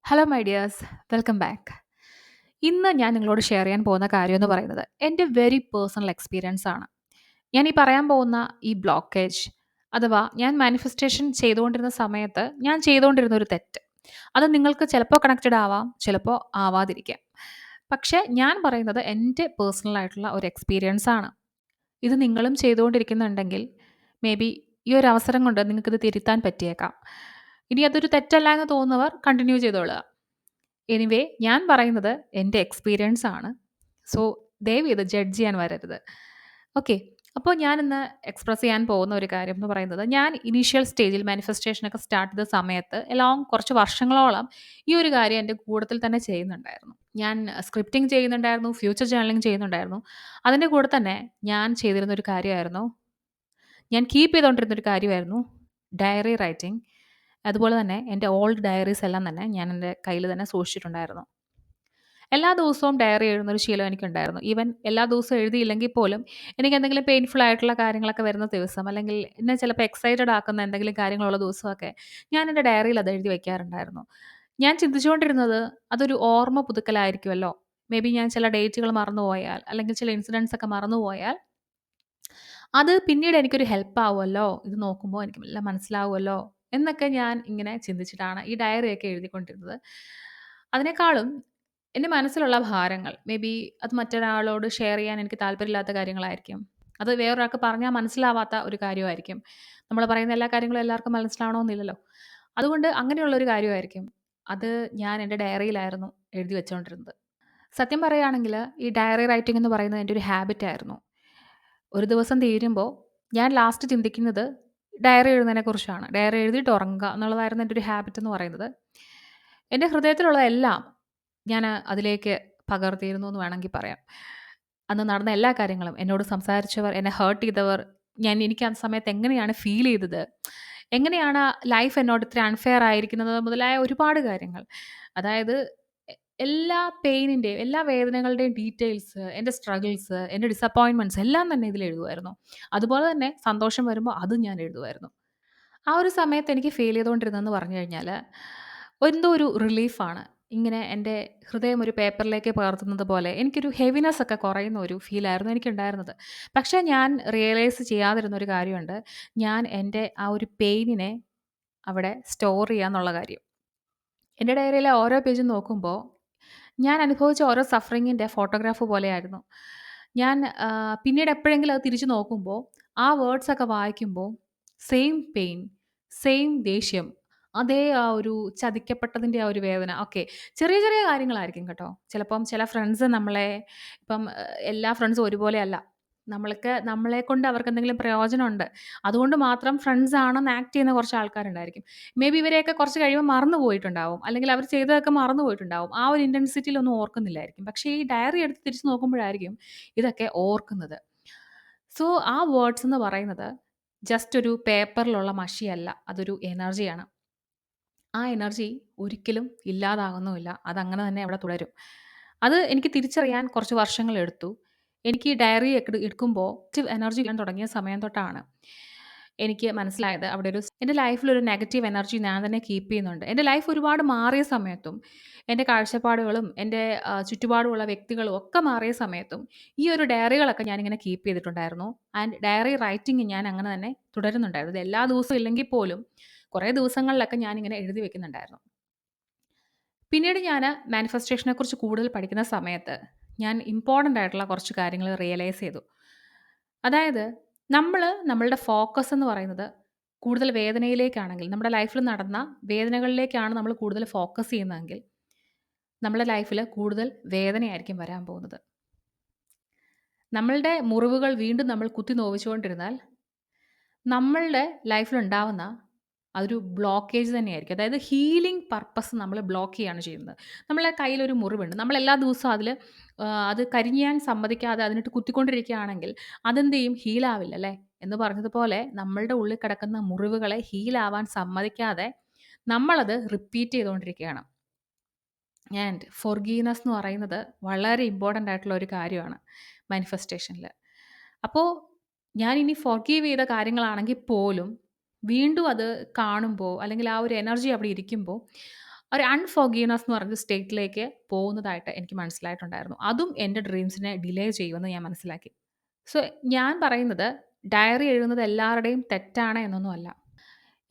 Hello my dears, welcome back. ഇന്ന് ഞാൻ നിങ്ങളോട് ഷെയർ ചെയ്യാൻ പോകുന്ന കാര്യം എന്ന് പറയുന്നത് എൻ്റെ വെരി പേഴ്സണൽ എക്സ്പീരിയൻസ് ആണ്. ഞാൻ ഈ പറയാൻ പോകുന്ന ഈ ബ്ലോക്കേജ് അഥവാ ഞാൻ മാനിഫെസ്റ്റേഷൻ ചെയ്തുകൊണ്ടിരുന്ന സമയത്ത് ഞാൻ ചെയ്തുകൊണ്ടിരുന്ന ഒരു തെറ്റ്. അത് നിങ്ങൾക്ക് ചിലപ്പോൾ കണക്റ്റഡ് ആവാം, ചിലപ്പോൾ ആവാതിരിക്കാം. പക്ഷേ ഞാൻ പറയുന്നത് എൻ്റെ പേഴ്സണൽ ആയിട്ടുള്ള ഒരു എക്സ്പീരിയൻസ് ആണ്. ഇത് നിങ്ങളും ചെയ്തുകൊണ്ടിരിക്കുന്നുണ്ടെങ്കിൽ മേ ബി ഈ ഒരു അവസരം കൊണ്ട് നിങ്ങൾക്കിത് തിരുത്താൻ പറ്റിയേക്കാം. ഇനി അതൊരു തെറ്റല്ല എന്ന് തോന്നുന്നവർ കണ്ടിന്യൂ ചെയ്തോളുക. എനിവേ ഞാൻ പറയുന്നത് എൻ്റെ എക്സ്പീരിയൻസ് ആണ്. സോ ദയവ് ജഡ്ജ് ചെയ്യാൻ വരരുത്. ഓക്കെ. അപ്പോൾ ഞാനിന്ന് എക്സ്പ്രസ് ചെയ്യാൻ പോകുന്ന ഒരു കാര്യം എന്ന് പറയുന്നത് ഞാൻ ഇനീഷ്യൽ സ്റ്റേജിൽ മാനിഫെസ്റ്റേഷനൊക്കെ സ്റ്റാർട്ട് ചെയ്ത സമയത്ത് എലോങ് കുറച്ച് വർഷങ്ങളോളം ഈ ഒരു കാര്യം എൻ്റെ കൂട്ടത്തിൽ തന്നെ ചെയ്യുന്നുണ്ടായിരുന്നു. ഞാൻ സ്ക്രിപ്റ്റിംഗ് ചെയ്യുന്നുണ്ടായിരുന്നു, ഫ്യൂച്ചർ ജേർണലിംഗ് ചെയ്യുന്നുണ്ടായിരുന്നു. അതിൻ്റെ കൂടെ തന്നെ ഞാൻ ചെയ്തിരുന്ന ഒരു കാര്യമായിരുന്നു, ഞാൻ കീപ്പ് ചെയ്തുകൊണ്ടിരുന്ന ഒരു കാര്യമായിരുന്നു ഡയറി റൈറ്റിംഗ്. അതുപോലെ തന്നെ എൻ്റെ ഓൾഡ് ഡയറീസ് എല്ലാം തന്നെ ഞാൻ എൻ്റെ കയ്യിൽ തന്നെ സൂക്ഷിച്ചിട്ടുണ്ടായിരുന്നു. എല്ലാ ദിവസവും ഡയറി എഴുതുന്നൊരു ശീലം എനിക്കുണ്ടായിരുന്നു. ഈവൻ എല്ലാ ദിവസവും എഴുതിയില്ലെങ്കിൽ പോലും എനിക്ക് എന്തെങ്കിലും പെയിൻഫുൾ ആയിട്ടുള്ള കാര്യങ്ങളൊക്കെ വരുന്ന ദിവസം, അല്ലെങ്കിൽ എന്നെ ചിലപ്പോൾ എക്സൈറ്റഡ് ആക്കുന്ന എന്തെങ്കിലും കാര്യങ്ങളുള്ള ദിവസമൊക്കെ ഞാൻ എൻ്റെ ഡയറിയിൽ അത് എഴുതി വെക്കാറുണ്ടായിരുന്നു. ഞാൻ ചിന്തിച്ചുകൊണ്ടിരുന്നത് അതൊരു ഓർമ്മ പുതുക്കലായിരിക്കുമല്ലോ. മേ ബി ഞാൻ ചില ഡേറ്റുകൾ മറന്നുപോയാൽ, അല്ലെങ്കിൽ ചില ഇൻസിഡൻസ് ഒക്കെ മറന്നുപോയാൽ അത് പിന്നീട് എനിക്കൊരു ഹെൽപ്പ് ആവുമല്ലോ. ഇത് നോക്കുമ്പോൾ എനിക്ക് എല്ലാം മനസ്സിലാവുമല്ലോ എന്നൊക്കെ ഞാൻ ഇങ്ങനെ ചിന്തിച്ചിട്ടാണ് ഈ ഡയറിയൊക്കെ എഴുതിക്കൊണ്ടിരുന്നത്. അതിനേക്കാളും എൻ്റെ മനസ്സിലുള്ള ഭാരങ്ങൾ മേ ബി അത് മറ്റൊരാളോട് ഷെയർ ചെയ്യാൻ എനിക്ക് താല്പര്യമില്ലാത്ത കാര്യങ്ങളായിരിക്കും. അത് വേറൊരാൾക്ക് പറഞ്ഞാൽ മനസ്സിലാവാത്ത ഒരു കാര്യമായിരിക്കും. നമ്മൾ പറയുന്ന എല്ലാ കാര്യങ്ങളും എല്ലാവർക്കും മനസ്സിലാവണമെന്നില്ലല്ലോ. അതുകൊണ്ട് അങ്ങനെയുള്ളൊരു കാര്യമായിരിക്കും. അത് ഞാൻ എൻ്റെ ഡയറിയിലായിരുന്നു എഴുതി വെച്ചുകൊണ്ടിരുന്നത്. സത്യം പറയുകയാണെങ്കിൽ ഈ ഡയറി റൈറ്റിംഗ് എന്ന് പറയുന്നത് എൻ്റെ ഒരു ഹാബിറ്റ് ആയിരുന്നു. ഒരു ദിവസം തീരുമ്പോൾ ഞാൻ ലാസ്റ്റ് ചിന്തിക്കുന്നത് ഡയറി എഴുതുന്നതിനെക്കുറിച്ചാണ്. ഡയറി എഴുതിയിട്ട് ഉറങ്ങുക എന്നുള്ളതായിരുന്നു എൻ്റെ ഒരു ഹാബിറ്റ് എന്ന് പറയുന്നത്. എൻ്റെ ഹൃദയത്തിലുള്ളതെല്ലാം ഞാൻ അതിലേക്ക് പകർത്തിയിരുന്നു എന്ന് വേണമെങ്കിൽ പറയാം. അന്ന് നടന്ന എല്ലാ കാര്യങ്ങളും, എന്നോട് സംസാരിച്ചവർ, എന്നെ ഹേർട്ട് ചെയ്തവർ, എനിക്ക് ആ സമയത്ത് എങ്ങനെയാണ് ഫീൽ ചെയ്തത്, എങ്ങനെയാണ് ലൈഫ് എന്നോട് ഇത്ര അൺഫെയർ ആയിരിക്കുന്നത് മുതലായ ഒരുപാട് കാര്യങ്ങൾ. അതായത് എ എല്ലാ പെയിനിൻ്റെയും, എല്ലാ വേദനകളുടെയും ഡീറ്റെയിൽസ്, എൻ്റെ സ്ട്രഗിൾസ്, എൻ്റെ ഡിസപ്പോയിൻറ്റ്മെൻറ്റ്സ് എല്ലാം തന്നെ ഇതിൽ എഴുതുമായിരുന്നു. അതുപോലെ തന്നെ സന്തോഷം വരുമ്പോൾ അതും ഞാൻ എഴുതുമായിരുന്നു. ആ ഒരു സമയത്ത് എനിക്ക് ഫീൽ ചെയ്തുകൊണ്ടിരുന്നതെന്ന് പറഞ്ഞു കഴിഞ്ഞാൽ, എന്തോ ഒരു റിലീഫാണ്. ഇങ്ങനെ എൻ്റെ ഹൃദയം ഒരു പേപ്പറിലേക്ക് പകർത്തുന്നത് പോലെ എനിക്കൊരു ഹെവിനെസ് ഒക്കെ കുറയുന്ന ഒരു ഫീലായിരുന്നു എനിക്കുണ്ടായിരുന്നത്. പക്ഷേ ഞാൻ റിയലൈസ് ചെയ്യാതിരുന്ന ഒരു കാര്യമുണ്ട്. ഞാൻ എൻ്റെ ആ ഒരു പെയിനിനെ അവിടെ സ്റ്റോർ ചെയ്യാന്നുള്ള കാര്യം. എൻ്റെ ഡയറിയിലെ ഓരോ പേജും നോക്കുമ്പോൾ ഞാൻ അനുഭവിച്ച ഓരോ സഫറിങ്ങിൻ്റെ ഫോട്ടോഗ്രാഫ് പോലെയായിരുന്നു. ഞാൻ പിന്നീട് എപ്പോഴെങ്കിലും അത് തിരിച്ചു നോക്കുമ്പോൾ ആ വേർഡ്സൊക്കെ വായിക്കുമ്പോൾ സെയിം പെയിൻ, സെയിം ദേഷ്യം, അതേ ആ ഒരു ചതിക്കപ്പെട്ടതിൻ്റെ ആ ഒരു വേദന ഒക്കെ ചെറിയ ചെറിയ കാര്യങ്ങളായിരിക്കും കേട്ടോ. ചിലപ്പം ചില ഫ്രണ്ട്സ് നമ്മളെ ഇപ്പം എല്ലാ ഫ്രണ്ട്സും ഒരുപോലെയല്ല. നമ്മളെക്കൊണ്ട് അവർക്കെന്തെങ്കിലും പ്രയോജനമുണ്ട്. അതുകൊണ്ട് മാത്രം ഫ്രണ്ട്സ് ആണെന്ന് ആക്ട് ചെയ്യുന്ന കുറച്ച് ആൾക്കാരുണ്ടായിരിക്കും. മേ ബി ഇവരെയൊക്കെ കുറച്ച് കഴിയുമ്പോൾ മറന്നു പോയിട്ടുണ്ടാവും. അല്ലെങ്കിൽ അവർ ചെയ്തതൊക്കെ മറന്നു പോയിട്ടുണ്ടാവും. ആ ഒരു ഇന്റൻസിറ്റിയിലൊന്നും ഓർക്കുന്നില്ലായിരിക്കും. പക്ഷേ ഈ ഡയറി എടുത്ത് തിരിച്ച് നോക്കുമ്പോഴായിരിക്കും ഇതൊക്കെ ഓർക്കുന്നത്. സോ ആ വേർഡ്സ് എന്ന് പറയുന്നത് ജസ്റ്റ് ഒരു പേപ്പറിലുള്ള മഷിയല്ല. അതൊരു എനർജിയാണ്. ആ എനർജി ഒരിക്കലും ഇല്ലാതാകുന്നുമില്ല. അതങ്ങനെ തന്നെ അവിടെ തുടരും. അത് എനിക്ക് തിരിച്ചറിയാൻ കുറച്ച് വർഷങ്ങളെടുത്തു. എനിക്ക് ഈ ഡയറി എടുക്കുമ്പോൾ പോസിറ്റീവ് എനർജി കിട്ടാൻ തുടങ്ങിയ സമയം തൊട്ടാണ് എനിക്ക് മനസ്സിലായത് അവിടെ എൻ്റെ ലൈഫിലൊരു നെഗറ്റീവ് എനർജി ഞാൻ തന്നെ കീപ്പ് ചെയ്യുന്നുണ്ട്. എൻ്റെ ലൈഫ് ഒരുപാട് മാറിയ സമയത്തും, എൻ്റെ കാഴ്ചപ്പാടുകളും, എൻ്റെ ചുറ്റുപാടുമുള്ള വ്യക്തികളും ഒക്കെ മാറിയ സമയത്തും ഈ ഒരു ഡയറികളൊക്കെ ഞാനിങ്ങനെ കീപ്പ് ചെയ്തിട്ടുണ്ടായിരുന്നു. ആൻഡ് ഡയറി റൈറ്റിംഗ് ഞാൻ അങ്ങനെ തന്നെ തുടരുന്നുണ്ടായിരുന്നു. ഇത് എല്ലാ ദിവസവും ഇല്ലെങ്കിൽ പോലും കുറേ ദിവസങ്ങളിലൊക്കെ ഞാനിങ്ങനെ എഴുതി വെക്കുന്നുണ്ടായിരുന്നു. പിന്നീട് ഞാൻ മാനിഫെസ്റ്റേഷനെക്കുറിച്ച് കൂടുതൽ പഠിക്കുന്ന സമയത്ത് ഞാൻ ഇമ്പോർട്ടൻ്റ് ആയിട്ടുള്ള കുറച്ച് കാര്യങ്ങൾ റിയലൈസ് ചെയ്തു. അതായത് നമ്മളുടെ ഫോക്കസ് എന്ന് പറയുന്നത് കൂടുതൽ വേദനയിലേക്കാണെങ്കിൽ, നമ്മുടെ ലൈഫിൽ നടന്ന വേദനകളിലേക്കാണ് നമ്മൾ കൂടുതൽ ഫോക്കസ് ചെയ്യുന്നതെങ്കിൽ നമ്മുടെ ലൈഫിൽ കൂടുതൽ വേദനയായിരിക്കും വരാൻ പോകുന്നത്. നമ്മളുടെ മുറിവുകൾ വീണ്ടും നമ്മൾ കുത്തി നോവിച്ചുകൊണ്ടിരുന്നാൽ നമ്മളുടെ ലൈഫിലുണ്ടാവുന്ന അതൊരു ബ്ലോക്കേജ് തന്നെയായിരിക്കും. അതായത് ഹീലിംഗ് പർപ്പസ് നമ്മൾ ബ്ലോക്ക് ചെയ്യാണ് ചെയ്യുന്നത്. നമ്മളെ കയ്യിലൊരു മുറിവുണ്ട്. നമ്മളെല്ലാ ദിവസവും അത് കരിയാൻ സമ്മതിക്കാതെ അതിനിട്ട് കുത്തിക്കൊണ്ടിരിക്കുകയാണെങ്കിൽ അതെന്ത് ചെയ്യും? ഹീലാവില്ല അല്ലേ? എന്ന് പറഞ്ഞതുപോലെ നമ്മളുടെ ഉള്ളിൽ കിടക്കുന്ന മുറിവുകളെ ഹീലാവാൻ സമ്മതിക്കാതെ നമ്മളത് റിപ്പീറ്റ് ചെയ്തുകൊണ്ടിരിക്കുകയാണ്. ആൻഡ് ഫോർഗീവ്നെസ് എന്ന് പറയുന്നത് വളരെ ഇമ്പോർട്ടൻ്റ് ആയിട്ടുള്ള ഒരു കാര്യമാണ് മാനിഫെസ്റ്റേഷനിൽ. അപ്പോൾ ഞാനിനി ഫോർഗീവ് ചെയ്ത കാര്യങ്ങളാണെങ്കിൽ പോലും വീണ്ടും അത് കാണുമ്പോൾ, അല്ലെങ്കിൽ ആ ഒരു എനർജി അവിടെ ഇരിക്കുമ്പോൾ ഒരു അൺഫോർഗീവ്നെസ് എന്ന് പറഞ്ഞ സ്റ്റേറ്റിലേക്ക് പോകുന്നതായിട്ട് എനിക്ക് മനസ്സിലായിട്ടുണ്ടായിരുന്നു. അതും എൻ്റെ ഡ്രീംസിനെ ഡിലേ ചെയ്യുമെന്ന് ഞാൻ മനസ്സിലാക്കി. സോ ഞാൻ പറയുന്നത് ഡയറി എഴുതുന്നത് എല്ലാവരുടെയും തെറ്റാണ് എന്നൊന്നും അല്ല.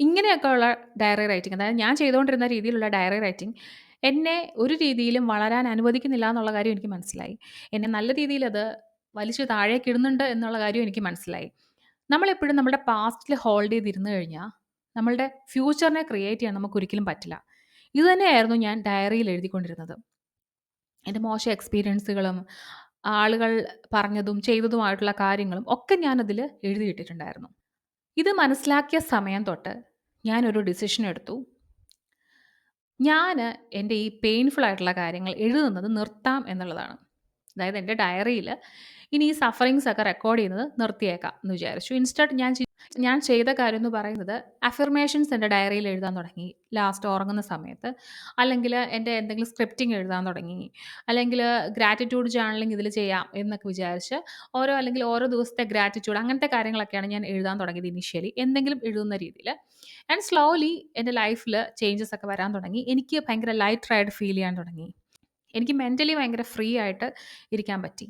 ഇങ്ങനെയൊക്കെയുള്ള ഡയറി റൈറ്റിംഗ്, അതായത് ഞാൻ ചെയ്തുകൊണ്ടിരുന്ന രീതിയിലുള്ള ഡയറി റൈറ്റിംഗ് എന്നെ ഒരു രീതിയിലും വളരാൻ അനുവദിക്കുന്നില്ല എന്നുള്ള കാര്യം എനിക്ക് മനസ്സിലായി. എന്നെ നല്ല രീതിയിൽ അത് വലിച്ചു താഴേക്കിടുന്നുണ്ട് എന്നുള്ള കാര്യം എനിക്ക് മനസ്സിലായി. നമ്മളെപ്പോഴും നമ്മുടെ പാസ്റ്റിൽ ഹോൾഡ് ചെയ്തിരുന്നു കഴിഞ്ഞാൽ നമ്മളുടെ ഫ്യൂച്ചറിനെ ക്രിയേറ്റ് ചെയ്യാൻ നമുക്കൊരിക്കലും പറ്റില്ല. ഇത് തന്നെയായിരുന്നു ഞാൻ ഡയറിയിൽ എഴുതിക്കൊണ്ടിരുന്നത്. എൻ്റെ മോശം എക്സ്പീരിയൻസുകളും ആളുകൾ പറഞ്ഞതും ചെയ്തതുമായിട്ടുള്ള കാര്യങ്ങളും ഒക്കെ ഞാനതിൽ എഴുതിയിട്ടിട്ടുണ്ടായിരുന്നു. ഇത് മനസ്സിലാക്കിയ സമയം തൊട്ട് ഞാനൊരു ഡിസിഷൻ എടുത്തു. ഞാന് എൻ്റെ ഈ പെയിൻഫുൾ ആയിട്ടുള്ള കാര്യങ്ങൾ എഴുതുന്നത് നിർത്താം എന്നുള്ളതാണ്. അതായത് എൻ്റെ ഡയറിയിൽ ഇനി ഈ സഫറിങ്സ് ഒക്കെ റെക്കോർഡ് ചെയ്യുന്നത് നിർത്തിയേക്കാം എന്ന് വിചാരിച്ചു. ഇൻസ്റ്റഡ് ഞാൻ ചെയ്ത കാര്യം എന്ന് പറയുന്നത് അഫർമേഷൻസ് എൻ്റെ ഡയറിയിൽ എഴുതാൻ തുടങ്ങി ലാസ്റ്റ് ഉറങ്ങുന്ന സമയത്ത്. അല്ലെങ്കിൽ എൻ്റെ എന്തെങ്കിലും സ്ക്രിപ്റ്റിംഗ് എഴുതാൻ തുടങ്ങി. അല്ലെങ്കിൽ ഗ്രാറ്റിറ്റ്യൂഡ് ജേർണലിംഗ് ഇതിൽ ചെയ്യാം എന്നൊക്കെ വിചാരിച്ച് അല്ലെങ്കിൽ ഓരോ ദിവസത്തെ ഗ്രാറ്റിറ്റ്യൂഡ് അങ്ങനത്തെ കാര്യങ്ങളൊക്കെയാണ് ഞാൻ എഴുതാൻ തുടങ്ങിയത് ഇനീഷ്യലി. എന്തെങ്കിലും എഴുതുന്ന രീതിയിൽ. ആൻഡ് സ്ലോലി എൻ്റെ ലൈഫിൽ ചേഞ്ചസ് ഒക്കെ വരാൻ തുടങ്ങി. എനിക്ക് ഭയങ്കര ലൈറ്റ് ആയിട്ട് ഫീൽ ചെയ്യാൻ തുടങ്ങി. എനിക്ക് മെൻ്റലി ഭയങ്കര ഫ്രീ ആയിട്ട് ഇരിക്കാൻ പറ്റി.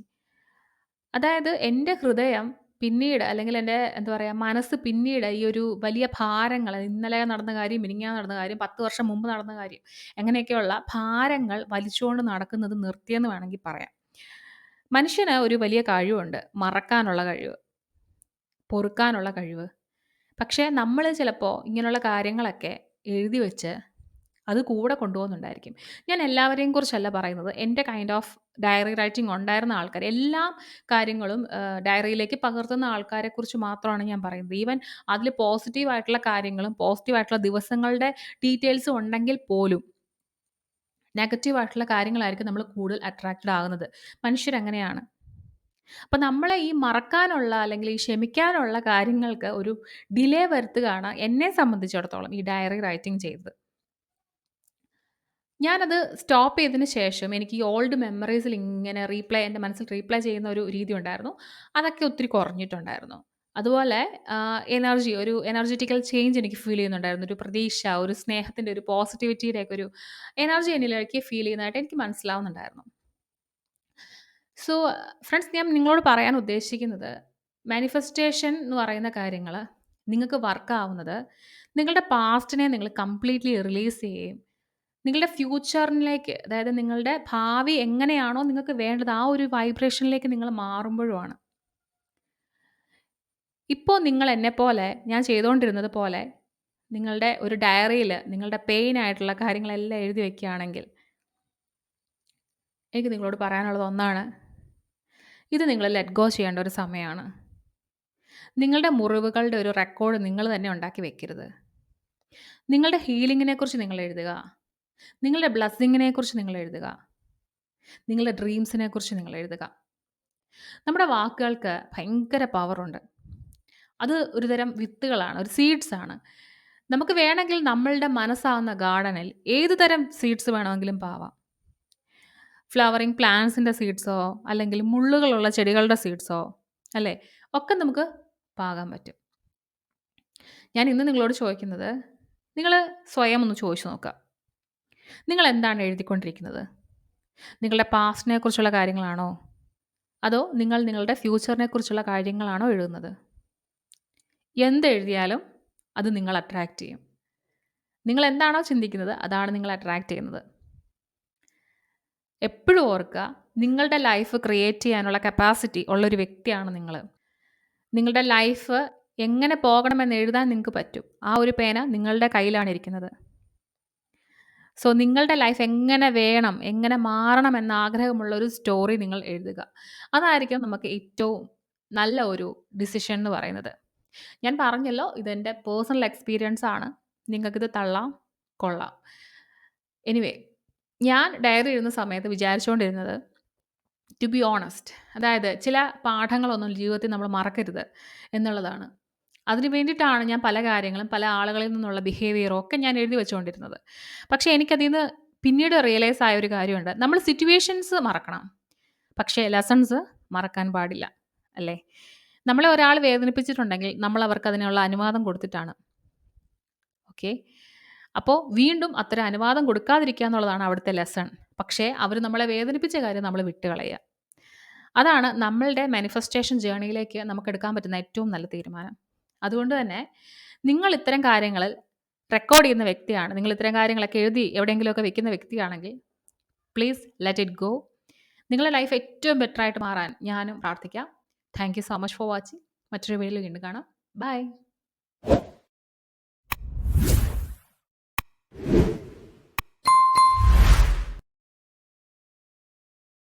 അതായത് എൻ്റെ ഹൃദയം പിന്നീട്, അല്ലെങ്കിൽ എൻ്റെ എന്താ പറയുക, മനസ്സ് പിന്നീട് ഈ ഒരു വലിയ ഭാരങ്ങൾ, ഇന്നലെ നടന്ന കാര്യം, മിനിങ്ങാന്ന് നടന്ന കാര്യം, 10 വർഷം മുമ്പ് നടന്ന കാര്യം, അങ്ങനെയൊക്കെയുള്ള ഭാരങ്ങൾ വലിച്ചുകൊണ്ട് നടക്കുന്നത് നിർത്തിയെന്ന് വേണമെങ്കിൽ പറയാം. മനുഷ്യന് ഒരു വലിയ കഴിവുണ്ട്, മറക്കാനുള്ള കഴിവ്, പൊറുക്കാനുള്ള കഴിവ്. പക്ഷേ നമ്മൾ ചിലപ്പോൾ ഇങ്ങനെയുള്ള കാര്യങ്ങളൊക്കെ എഴുതി വെച്ച് അത് കൂടെ കൊണ്ടുപോകുന്നുണ്ടായിരിക്കും. ഞാൻ എല്ലാവരെയും കുറിച്ചല്ല പറയുന്നത്. എൻ്റെ കൈൻഡ് ഓഫ് ഡയറി റൈറ്റിംഗ് ഉണ്ടായിരുന്ന ആൾക്കാർ, എല്ലാ കാര്യങ്ങളും ഡയറിയിലേക്ക് പകർത്തുന്ന ആൾക്കാരെക്കുറിച്ച് മാത്രമാണ് ഞാൻ പറയുന്നത്. ഈവൻ അതിൽ പോസിറ്റീവ് ആയിട്ടുള്ള കാര്യങ്ങളും പോസിറ്റീവ് ആയിട്ടുള്ള ദിവസങ്ങളുടെ ഡീറ്റെയിൽസും ഉണ്ടെങ്കിൽ പോലും നെഗറ്റീവ് ആയിട്ടുള്ള കാര്യങ്ങളായിരിക്കും നമ്മൾ കൂടുതൽ അട്രാക്റ്റഡ് ആകുന്നത്. മനുഷ്യരങ്ങനെയാണ്. അപ്പം നമ്മളെ ഈ മറക്കാനുള്ള അല്ലെങ്കിൽ ഈ ക്ഷമിക്കാനുള്ള കാര്യങ്ങൾക്ക് ഒരു ഡിലേ വരുത്തുകയാണ് എന്നെ സംബന്ധിച്ചിടത്തോളം ഈ ഡയറി റൈറ്റിംഗ് ചെയ്തത്. ഞാനത് സ്റ്റോപ്പ് ചെയ്തതിന് ശേഷം എനിക്ക് ഈ ഓൾഡ് മെമ്മറീസിൽ ഇങ്ങനെ എൻ്റെ മനസ്സിൽ റീപ്ലേ ചെയ്യുന്ന ഒരു രീതി ഉണ്ടായിരുന്നു. അതൊക്കെ ഒത്തിരി കുറഞ്ഞിട്ടുണ്ടായിരുന്നു. അതുപോലെ ഒരു എനർജറ്റിക്കൽ ചേഞ്ച് എനിക്ക് ഫീൽ ചെയ്യുന്നുണ്ടായിരുന്നു. ഒരു പ്രതീക്ഷ, ഒരു സ്നേഹത്തിൻ്റെ, ഒരു പോസിറ്റിവിറ്റിയുടെയൊക്കെ ഒരു എനർജി എന്നിലേക്ക് ഫീൽ ചെയ്യുന്നതായിട്ട് എനിക്ക് മനസ്സിലാവുന്നുണ്ടായിരുന്നു. സോ ഫ്രണ്ട്സ്, ഞാൻ നിങ്ങളോട് പറയാൻ ഉദ്ദേശിക്കുന്നത്, മാനിഫെസ്റ്റേഷൻ എന്ന് പറയുന്ന കാര്യങ്ങൾ നിങ്ങൾക്ക് വർക്കാവുന്നത് നിങ്ങളുടെ പാസ്റ്റിനെ നിങ്ങൾ കംപ്ലീറ്റ്ലി റിലീസ് ചെയ്യുകയും നിങ്ങളുടെ ഫ്യൂച്ചറിലേക്ക്, അതായത് നിങ്ങളുടെ ഭാവി എങ്ങനെയാണോ നിങ്ങൾക്ക് വേണ്ടത് ആ ഒരു വൈബ്രേഷനിലേക്ക് നിങ്ങൾ മാറുമ്പോഴുമാണ്. ഇപ്പോൾ നിങ്ങൾ എന്നെപ്പോലെ, ഞാൻ ചെയ്തുകൊണ്ടിരുന്നത് പോലെ നിങ്ങളുടെ ഒരു ഡയറിയിൽ നിങ്ങളുടെ പെയിൻ ആയിട്ടുള്ള കാര്യങ്ങളെല്ലാം എഴുതി വയ്ക്കുകയാണെങ്കിൽ, എനിക്ക് നിങ്ങളോട് പറയാനുള്ളത് ഒന്നാണ്, ഇത് നിങ്ങൾ ലെറ്റ് ഗോ ചെയ്യേണ്ട ഒരു സമയമാണ്. നിങ്ങളുടെ മുറിവുകളുടെ ഒരു റെക്കോർഡ് നിങ്ങൾ തന്നെ ഉണ്ടാക്കി വെക്കരുത്. നിങ്ങളുടെ ഹീലിങ്ങിനെക്കുറിച്ച് നിങ്ങൾ എഴുതുക. നിങ്ങളുടെ ബ്ലെസ്സിങ്ങിനെക്കുറിച്ച് നിങ്ങൾ എഴുതുക. നിങ്ങളുടെ ഡ്രീംസിനെക്കുറിച്ച് നിങ്ങൾ എഴുതുക. നമ്മുടെ വാക്കുകൾക്ക് ഭയങ്കര പവറുണ്ട്. അത് ഒരുതരം വിത്തുകളാണ്, ഒരു സീഡ്സ് ആണ്. നമുക്ക് വേണമെങ്കിൽ നമ്മളുടെ മനസ്സാവുന്ന ഗാർഡനിൽ ഏത് തരം സീഡ്സ് വേണമെങ്കിലും പാവാം. ഫ്ലവറിങ് പ്ലാന്റ്സിൻ്റെ സീഡ്സോ അല്ലെങ്കിൽ മുള്ളുകളുള്ള ചെടികളുടെ സീഡ്സോ അല്ലേ, ഒക്കെ നമുക്ക് പാകാൻ പറ്റും. ഞാൻ ഇന്ന് നിങ്ങളോട് ചോദിക്കുന്നത്, നിങ്ങൾ സ്വയം ഒന്ന് ചോദിച്ചു നോക്കുക. നിങ്ങൾ എന്താണ് എഴുതിക്കൊണ്ടിരിക്കുന്നത്? നിങ്ങളുടെ പാസ്റ്റിനെ കുറിച്ചുള്ള കാര്യങ്ങളാണോ, അതോ നിങ്ങൾ നിങ്ങളുടെ ഫ്യൂച്ചറിനെ കുറിച്ചുള്ള കാര്യങ്ങളാണോ എഴുതുന്നത്? എന്തെഴുതിയാലും അത് നിങ്ങൾ അട്രാക്റ്റ് ചെയ്യും. നിങ്ങൾ എന്താണോ ചിന്തിക്കുന്നത് അതാണ് നിങ്ങൾ അട്രാക്റ്റ് ചെയ്യുന്നത്. എപ്പോഴും ഓർക്കുക, നിങ്ങളുടെ ലൈഫ് ക്രിയേറ്റ് ചെയ്യാനുള്ള കപ്പാസിറ്റി ഉള്ളൊരു വ്യക്തിയാണ് നിങ്ങൾ. നിങ്ങളുടെ ലൈഫ് എങ്ങനെ പോകണമെന്ന് എഴുതാൻ നിങ്ങൾക്ക് പറ്റും. ആ ഒരു പേന നിങ്ങളുടെ കയ്യിലാണ് ഇരിക്കുന്നത്. സോ നിങ്ങളുടെ ലൈഫ് എങ്ങനെ വേണം, എങ്ങനെ മാറണം എന്ന ആഗ്രഹമുള്ള ഒരു സ്റ്റോറി നിങ്ങൾ എഴുതുക. അതായിരിക്കും നമുക്ക് ഏറ്റവും നല്ല ഒരു ഡിസിഷൻ എന്ന് പറയുന്നത്. ഞാൻ പറഞ്ഞല്ലോ, ഇതെൻ്റെ പേഴ്സണൽ എക്സ്പീരിയൻസ് ആണ്. നിങ്ങൾക്കിത് തള്ളാം, കൊള്ളാം. എനിവേ, ഞാൻ ഡയറി എഴുതുന്ന സമയത്ത് വിചാരിച്ചുകൊണ്ടിരുന്നത്, ടു ബി ഓണസ്റ്റ്, അതായത് ചില പാഠങ്ങളൊന്നും ജീവിതത്തിൽ നമ്മൾ മറക്കരുത് എന്നുള്ളതാണ്. അതിന് വേണ്ടിയിട്ടാണ് ഞാൻ പല കാര്യങ്ങളും പല ആളുകളിൽ നിന്നുള്ള ബിഹേവിയറും ഒക്കെ ഞാൻ എഴുതി വെച്ചുകൊണ്ടിരുന്നത്. പക്ഷേ എനിക്കതിൽ നിന്ന് പിന്നീട് റിയലൈസ് ആയ ഒരു കാര്യമുണ്ട്. നമ്മൾ സിറ്റുവേഷൻസ് മറക്കണം, പക്ഷേ ലെസൺസ് മറക്കാൻ പാടില്ല, അല്ലേ? നമ്മളെ ഒരാൾ വേദനിപ്പിച്ചിട്ടുണ്ടെങ്കിൽ നമ്മൾ അവർക്ക് അതിനുള്ള അനുവാദം കൊടുത്തിട്ടാണ്. ഓക്കെ, അപ്പോൾ വീണ്ടും അത്തരം അനുവാദം കൊടുക്കാതിരിക്കുക എന്നുള്ളതാണ് അവിടുത്തെ ലെസൺ. പക്ഷേ അവർ നമ്മളെ വേദനിപ്പിച്ച കാര്യം നമ്മൾ വിട്ടുകളയുക. അതാണ് നമ്മളുടെ മാനിഫെസ്റ്റേഷൻ ജേർണിയിലേക്ക് നമുക്ക് എടുക്കാൻ പറ്റുന്ന ഏറ്റവും നല്ല തീരുമാനം. അതുകൊണ്ട് തന്നെ നിങ്ങൾ ഇത്തരം കാര്യങ്ങളിൽ റെക്കോർഡ് ചെയ്യുന്ന വ്യക്തിയാണ്, നിങ്ങൾ ഇത്തരം കാര്യങ്ങളൊക്കെ എഴുതി എവിടെയെങ്കിലുമൊക്കെ വെക്കുന്ന വ്യക്തിയാണെങ്കിൽ പ്ലീസ് ലെറ്റ് ഇറ്റ് ഗോ. നിങ്ങളുടെ ലൈഫ് ഏറ്റവും ബെറ്റർ ആയിട്ട് മാറാൻ ഞാനും പ്രാർത്ഥിക്കാം. Thank you so much for watching. മറ്റൊരു വീഡിയോയിൽ വീണ്ടും കാണാം. ബൈ.